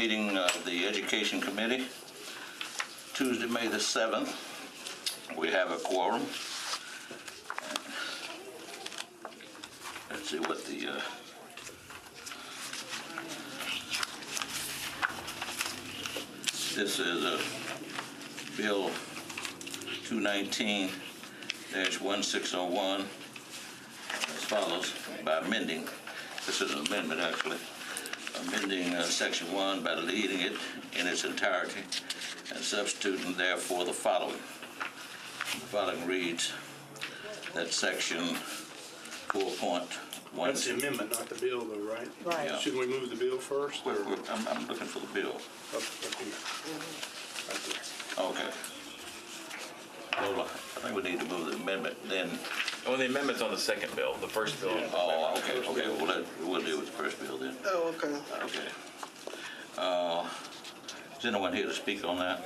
meeting of the Education Committee, Tuesday, May the 7th. We have a quorum. Let's see what the this is a Bill 219-1601 as follows, by amending. This is an amendment, actually. Amending Section 1 by deleting it in its entirety and substituting therefore the following. The following reads that Section 4.1. That's the amendment, not the bill, though, right? Right. Yeah. Shouldn't we move the bill first? Or I'm looking for the bill. up here? Right there. Okay. Well, I think we need to move the amendment then. Well, the amendment's on the second bill, the first bill. Yeah. Oh, okay. Well, we'll deal with the first bill then. Oh, okay. Okay. Is anyone here to speak on that?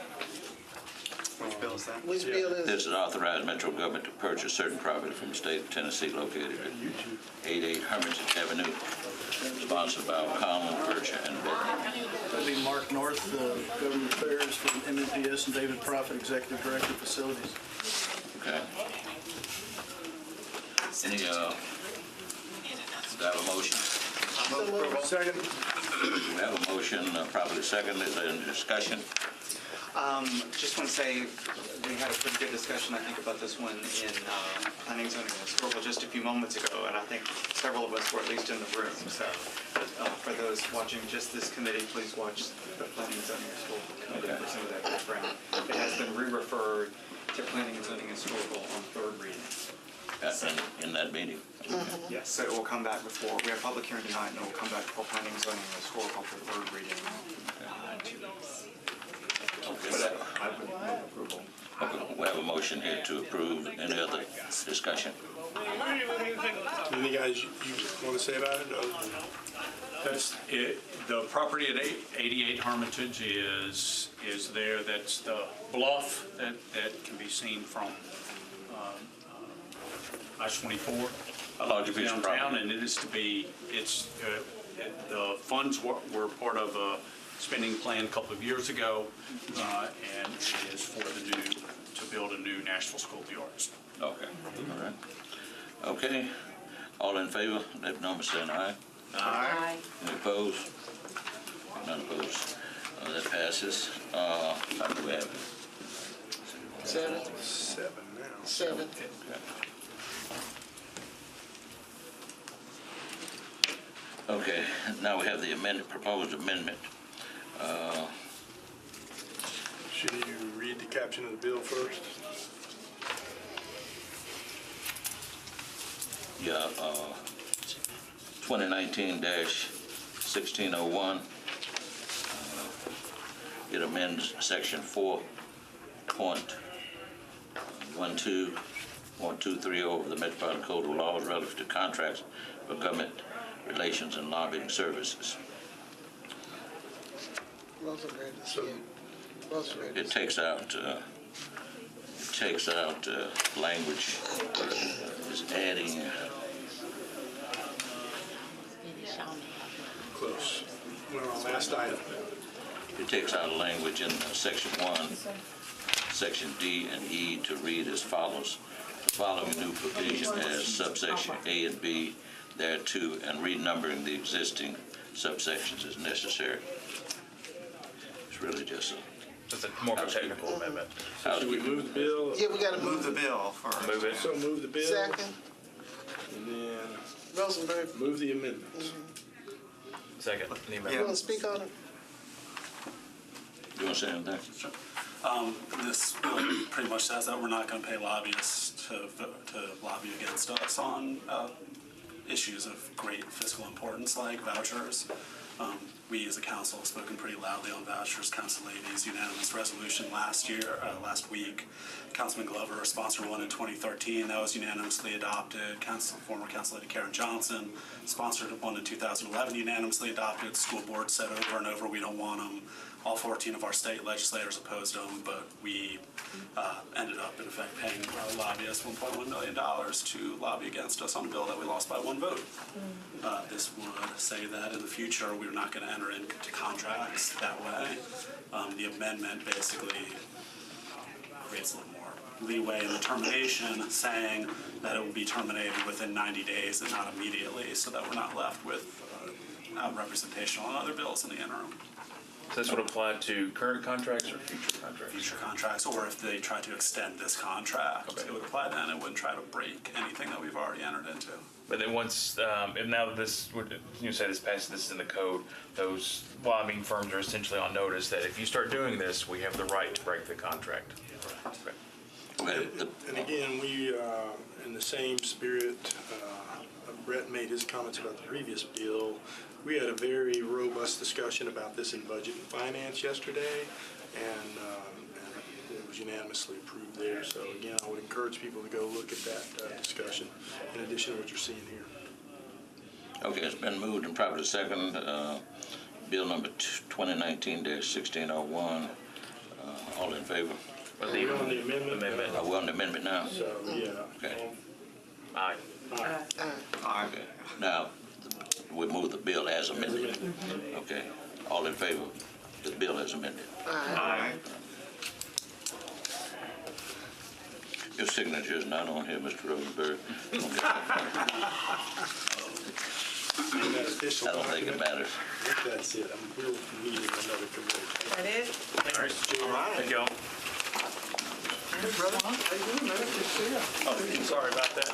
Which bill is that? Which bill is? This is authorized Metro government to purchase certain property from the state of Tennessee located at 88 Hermitage Avenue, sponsored by O'Connell, Bircher, and Benton. That'd be Mark North, Government Affairs from MNPS, and David Prophet, Executive Director, Facilities. Okay. Any, do I have a motion? Second. We have a motion, properly second. Is there any discussion? Just want to say we had a pretty good discussion, I think, about this one in Planning, Zoning, and Historical just a few moments ago, and I think several of us were at least in the room. So for those watching just this committee, please watch the Planning, Zoning, and Historical Committee for some of that background. It has been re-referred to Planning, Zoning, and Historical on third reading. In that meeting? Yes, so it will come back before, we have a public hearing tonight, and it will come back before Planning, Zoning, and Historical for third reading in 2 weeks. But I would move approval. Okay, we have a motion here to approve. Any other discussion? Anything you guys you want to say about it? That's it. The property at 88 Hermitage is there. That's the bluff that can be seen from I-24 How large a piece of downtown, property? and it is to be. The funds were part of a spending plan a couple of years ago, and it is for to build a new Nashville School of the Arts. Okay, all right. Okay, all in favor, let it know by saying aye. Aye. Any opposed? None opposed. That passes. How do we have? 7. 7 now. 7. Okay, now we have the proposed amendment. Should you read the caption of the bill first? Yeah, 2019-1601. It amends section 4.12.123 of the Metropolitan Code of Laws relative to contracts for government relations and lobbying services. It takes out language. Is adding. Close. We're on last item. It takes out language in section 1, section D and E to read as follows. The following new provision as subsection A and B thereto, and renumbering the existing subsections as necessary. It's really just It's a more of a technical amendment. Should we move the bill? Yeah, we gotta Move the move. bill first. Move it. So move the bill. Second. And then Rosenberg, move the amendments. Second. The you amendment. wanna speak on it? You want to say anything? This bill pretty much says that we're not going to pay lobbyists to lobby against us on issues of great fiscal importance like vouchers. We as a council have spoken pretty loudly on vouchers. Council ladies unanimous resolution last week. Councilman Glover sponsored one in 2013 that was unanimously adopted. Former Council Lady Karen Johnson sponsored one in 2011 unanimously adopted. The school board said over and over we don't want them. All 14 of our state legislators opposed them, but we ended up, in effect, paying lobbyists $1.1 million to lobby against us on a bill that we lost by 1 vote. This would say that in the future, we're not going to enter into contracts that way. The amendment basically creates a little more leeway in the termination, saying that it will be terminated within 90 days and not immediately, so that we're not left with representation on other bills in the interim. So this would apply to current contracts or future contracts? Future contracts, or if they try to extend this contract, Okay. it would apply then. It wouldn't try to break anything that we've already entered into. But then once, and now that this would, you say this passes, this is in the code, those lobbying firms are essentially on notice that if you start doing this, we have the right to break the contract. Okay. And again, we, in the same spirit, Brett made his comments about the previous bill. We had a very robust discussion about this in Budget and Finance yesterday, and it was unanimously approved there. So again, I would encourage people to go look at that discussion in addition to what you're seeing here. Okay, it's been moved and properly second. Bill number 2019-1601. All in favor? Well, We're on the amendment. We're on the amendment now. So, yeah. Okay. Aye. Okay. Now, we move the bill as amended. Okay. All in favor? The bill as amended. Aye. Your signature is not on here, Mr. Rosenberg. That official I don't think it document. matters. I think that's it. We'll meet in another committee. That it? All right. Thank y'all. Hey, brother, how you doing, man? Good to see you. Oh, sorry about that.